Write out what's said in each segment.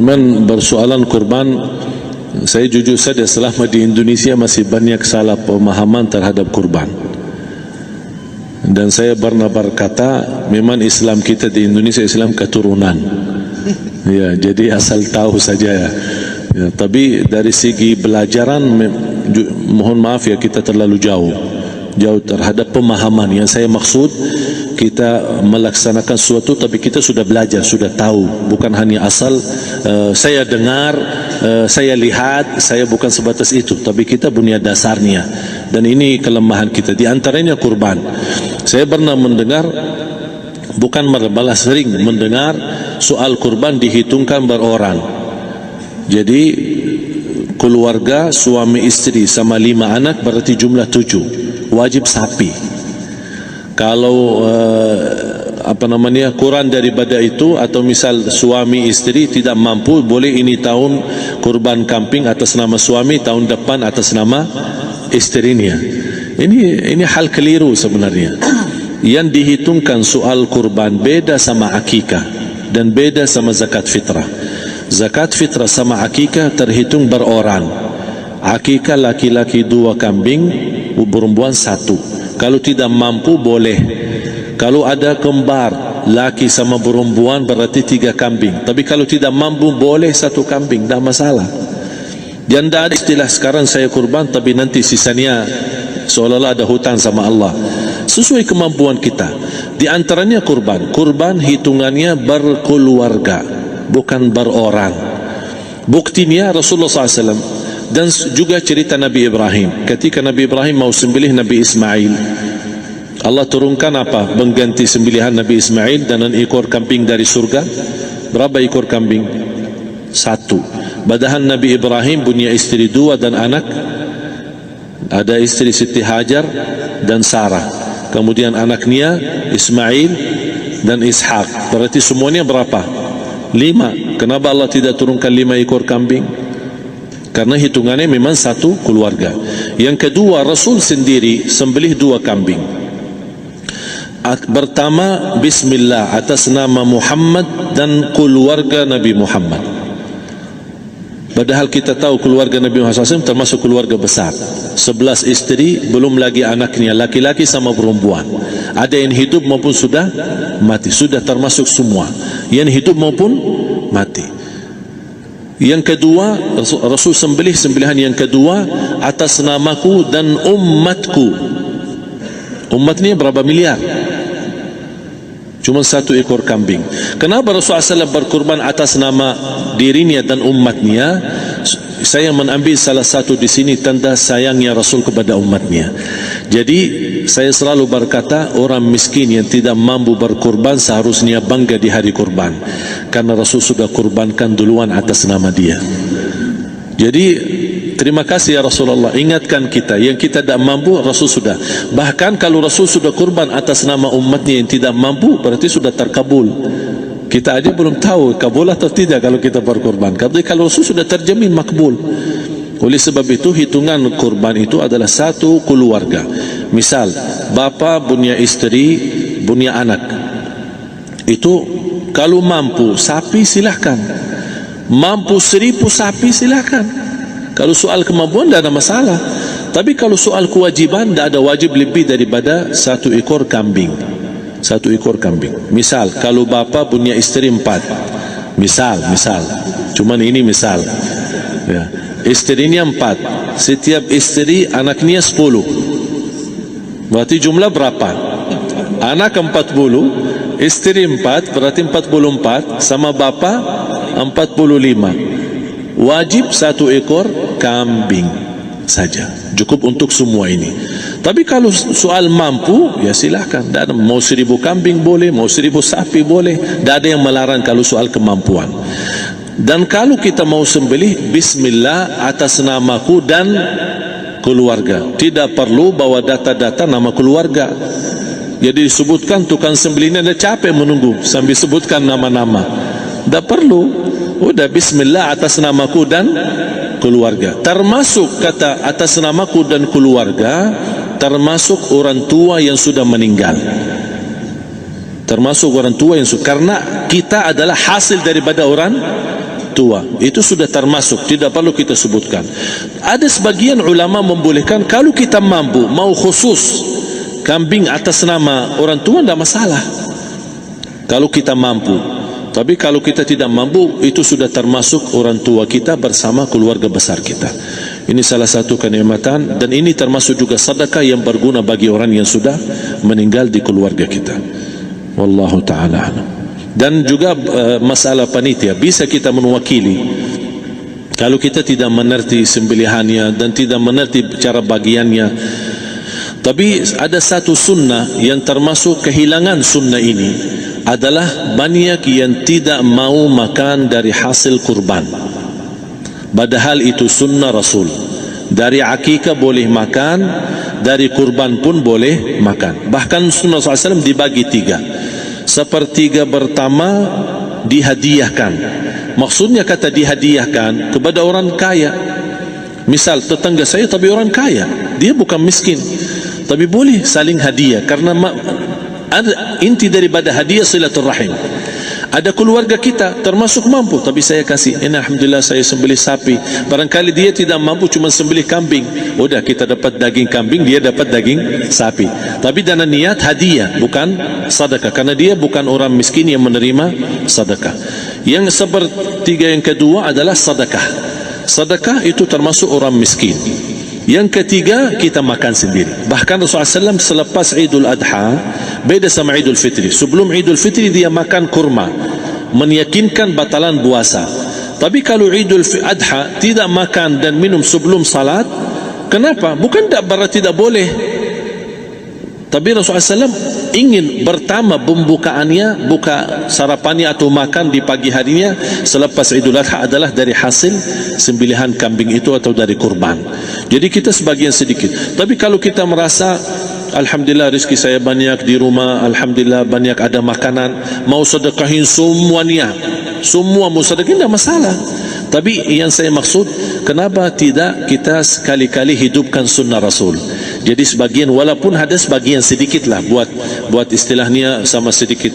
memang bersoalan kurban, saya jujur saja selama di Indonesia masih banyak salah pemahaman terhadap kurban. Dan saya pernah berkata, memang Islam kita di Indonesia Islam keturunan. Ya, jadi asal tahu saja ya. Ya, tapi dari segi belajaran, mohon maaf ya, kita terlalu jauh terhadap pemahaman. Yang saya maksud, kita melaksanakan sesuatu tapi kita sudah belajar, sudah tahu, bukan hanya asal saya dengar, saya lihat, saya bukan sebatas itu, tapi kita punya dasarnya. Dan ini kelemahan kita, di antaranya kurban. Saya pernah mendengar, bukan malah sering mendengar soal kurban dihitungkan berorang. Jadi keluarga suami istri sama 5 anak berarti jumlah 7, wajib sapi. Kalau kurang daripada itu, atau misal suami istri tidak mampu, boleh ini tahun kurban kambing atas nama suami, tahun depan atas nama istrinya. Ini hal keliru sebenarnya. Yang dihitungkan soal kurban beda sama akikah dan beda sama zakat fitrah. Zakat fitrah sama akikah terhitung berorang. Akikah laki-laki 2 kambing, perempuan 1. Kalau tidak mampu boleh. Kalau ada kembar laki sama perempuan berarti 3 kambing. Tapi kalau tidak mampu boleh 1 kambing, tidak masalah. Dan tidak ada istilah sekarang saya kurban tapi nanti sisanya seolah-olah ada hutang sama Allah. Sesuai kemampuan kita. Di antaranya kurban. Kurban hitungannya berkeluarga, bukan berorang. Buktinya Rasulullah SAW dan juga cerita Nabi Ibrahim. Ketika Nabi Ibrahim mau sembelih Nabi Ismail, Allah turunkan apa? Mengganti sembelihan Nabi Ismail dengan ekor kambing dari surga. Berapa ekor kambing? 1. Padahal Nabi Ibrahim punya istri 2 dan anak. Ada istri Siti Hajar dan Sarah. Kemudian anaknya Ismail dan Ishak. Berarti semuanya berapa? 5. Kenapa Allah tidak turunkan 5 ekor kambing? Karena hitungannya memang 1 keluarga. Yang kedua, Rasul sendiri sembelih 2 kambing. Pertama, Bismillah atas nama Muhammad dan keluarga Nabi Muhammad. Padahal kita tahu keluarga Nabi Muhammad SAW termasuk keluarga besar. 11 istri, belum lagi anaknya, laki-laki sama perempuan. Ada yang hidup maupun sudah mati. Sudah termasuk semua. Yang hidup maupun mati. Yang kedua, Rasul sembelihan yang kedua atas namaku dan umatku. Umatnya berapa miliar? Cuma 1 ekor kambing. Kenapa Rasulullah SAW berkurban atas nama dirinya dan umatnya? Saya mengambil salah satu di sini tanda sayangnya Rasul kepada umatnya. Jadi saya selalu berkata, orang miskin yang tidak mampu berkurban seharusnya bangga di hari kurban, karena Rasul sudah kurbankan duluan atas nama dia. Jadi terima kasih ya Rasulullah, ingatkan kita. Yang kita tidak mampu, Rasul sudah. Bahkan kalau Rasul sudah kurban atas nama umatnya yang tidak mampu, berarti sudah terkabul. Kita aja belum tahu kabul atau tidak kalau kita berkurban. Tapi kalau Rasul sudah terjamin makbul. Oleh sebab itu hitungan kurban itu adalah 1 keluarga. Misal bapa punya istri, punya anak. Itu kalau mampu sapi silahkan. Mampu 1000 sapi silahkan. Kalau soal kemampuan tidak ada masalah. Tapi kalau soal kewajiban, tidak ada wajib lebih daripada 1 ekor kambing. 1 ekor kambing. Misal kalau bapa punya istri 4, misal cuman ini misal ya, istrinya 4, setiap istri anaknya 10, berarti jumlah berapa? Anak 40, istri 4, berarti 44, sama bapa 45. Wajib 1 ekor kambing saja, cukup untuk semua ini. Tapi kalau soal mampu, ya silahkan. Mau 1000 kambing boleh, mau 1000 sapi boleh. Tidak ada yang melarang kalau soal kemampuan. Dan kalau kita mau sembelih, Bismillah atas namaku dan keluarga. Tidak perlu bawa data-data nama keluarga. Jadi disebutkan tukang sembelihnya ada capek menunggu sambil sebutkan nama-nama. Tidak perlu. Udah Bismillah atas namaku dan keluarga. Termasuk kata atas namaku dan keluarga, termasuk orang tua yang sudah meninggal. Termasuk orang tua yang sudah, karena kita adalah hasil daripada orang tua. Itu sudah termasuk, tidak perlu kita sebutkan. Ada sebagian ulama membolehkan kalau kita mampu mau khusus kambing atas nama orang tua, tidak masalah kalau kita mampu. Tapi kalau kita tidak mampu, itu sudah termasuk orang tua kita bersama keluarga besar kita. Ini salah satu kenikmatan, dan ini termasuk juga sedekah yang berguna bagi orang yang sudah meninggal di keluarga kita. Wallahu ta'ala alam. Dan juga masalah panitia, bisa kita mewakili. Kalau kita tidak mengerti sembelihannya dan tidak mengerti cara bagiannya, tapi ada satu sunnah yang termasuk kehilangan sunnah ini adalah banyak yang tidak mau makan dari hasil kurban, padahal itu sunnah Rasul. Dari akikah boleh makan, dari kurban pun boleh makan. Bahkan sunnah SAW dibagi 3. Sepertiga pertama dihadiahkan. Maksudnya kata dihadiahkan kepada orang kaya. Misal tetangga saya tapi orang kaya, dia bukan miskin, tapi boleh saling hadiah. Karena inti daripada hadiah silaturrahim. Ada keluarga kita termasuk mampu, tapi saya kasih, ini alhamdulillah saya sembelih sapi. Barangkali dia tidak mampu, cuma sembelih kambing. Udah, kita dapat daging kambing, dia dapat daging sapi. Tapi dengan niat hadiah, bukan sedekah, karena dia bukan orang miskin yang menerima sedekah. Yang sepertiga yang kedua adalah sedekah. Sedekah itu termasuk orang miskin. Yang ketiga, kita makan sendiri. Bahkan Rasulullah SAW selepas Idul Adha, beda sama Idul Fitri. Sebelum Idul Fitri dia makan kurma, meyakinkan batalan puasa. Tapi kalau Idul Adha tidak makan dan minum sebelum salat, kenapa? Bukan berarti tidak boleh. Tapi Rasulullah SAW ingin pertama pembukaannya, buka sarapannya atau makan di pagi harinya selepas Idul Adha adalah dari hasil sembelihan kambing itu atau dari kurban. Jadi kita sebagian sedikit. Tapi kalau kita merasa alhamdulillah rezeki saya banyak di rumah, alhamdulillah banyak ada makanan, mau sedekahin semuanya, semua mau sedekahin, tidak masalah. Tapi yang saya maksud, kenapa tidak kita sekali-kali hidupkan sunnah Rasul? Jadi sebagian, walaupun ada sebagian sedikit lah, buat istilahnya sama sedikit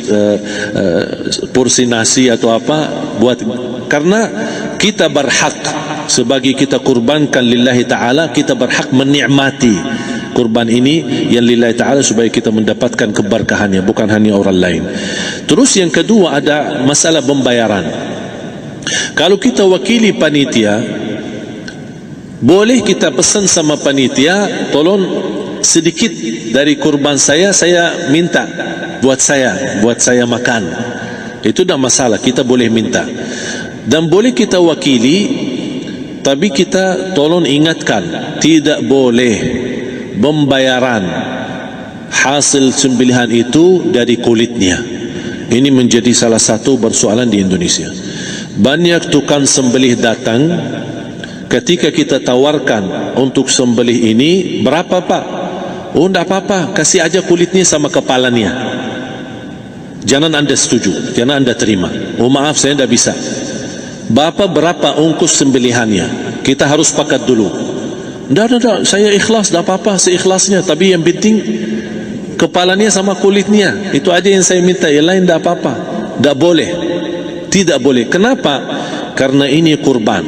porsi nasi atau apa, buat, karena kita berhak sebagai kita kurbankan lillahi ta'ala, kita berhak menikmati kurban ini yang lillahi ta'ala supaya kita mendapatkan keberkahannya, bukan hanya orang lain. Terus yang kedua ada masalah pembayaran. Kalau kita wakili panitia, boleh kita pesan sama panitia, tolong sedikit dari kurban saya minta buat saya makan. Itu tidak masalah, kita boleh minta. Dan boleh kita wakili, tapi kita tolong ingatkan, tidak boleh pembayaran hasil sembelihan itu dari kulitnya. Ini menjadi salah satu persoalan di Indonesia. Banyak tukang sembelih datang, ketika kita tawarkan untuk sembelih ini, berapa pak? Oh tidak apa-apa, kasih aja kulitnya sama kepalanya. Jangan anda setuju, jangan anda terima. Oh maaf, saya tidak bisa. Bapak berapa ongkos sembelihannya? Kita harus sepakat dulu. Tidak, saya ikhlas, tidak apa-apa, seikhlasnya. Tapi yang penting kepalanya sama kulitnya, itu aja yang saya minta. Yang lain tidak apa-apa. Tidak boleh. Tidak boleh. Kenapa? Karena ini kurban.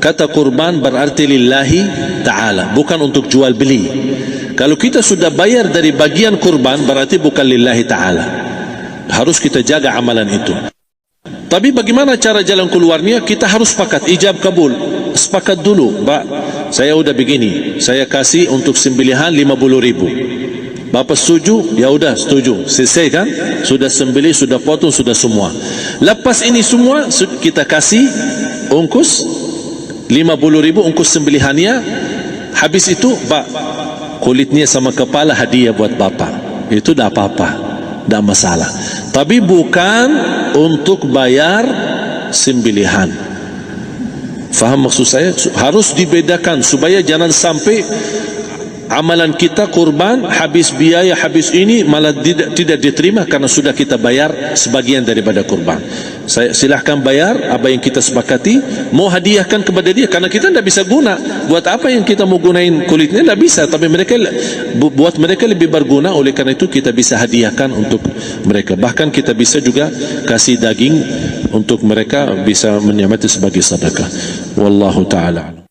Kata kurban berarti lillahi ta'ala, bukan untuk jual beli. Kalau kita sudah bayar dari bagian kurban, berarti bukan lillahi ta'ala. Harus kita jaga amalan itu. Tapi bagaimana cara jalan keluarnya? Kita harus sepakat, ijab kabul. Sepakat dulu, Pak, saya udah begini, saya kasih untuk sembelihan 50.000. Bapak setuju? Ya udah setuju, selesai kan? Sudah sembelih, sudah potong, sudah semua. Lepas ini semua kita kasih ongkos 50.000 ongkos sembelihannya. Habis itu, Pak, kulitnya sama kepala hadiah buat Bapak. Itu tidak apa-apa, tidak masalah. Tapi bukan untuk bayar sembelihan. Faham maksud saya? Harus dibedakan supaya jangan sampai amalan kita kurban habis biaya, habis ini malah tidak diterima karena sudah kita bayar sebagian daripada kurban. Saya silahkan bayar apa yang kita sepakati, mau hadiahkan kepada dia karena kita tidak bisa guna. Buat apa yang kita mau gunain kulitnya? Tidak bisa. Tapi mereka, buat mereka lebih berguna, oleh karena itu kita bisa hadiahkan untuk mereka. Bahkan kita bisa juga kasih daging untuk mereka bisa menikmati sebagai sedekah. Wallahu taala.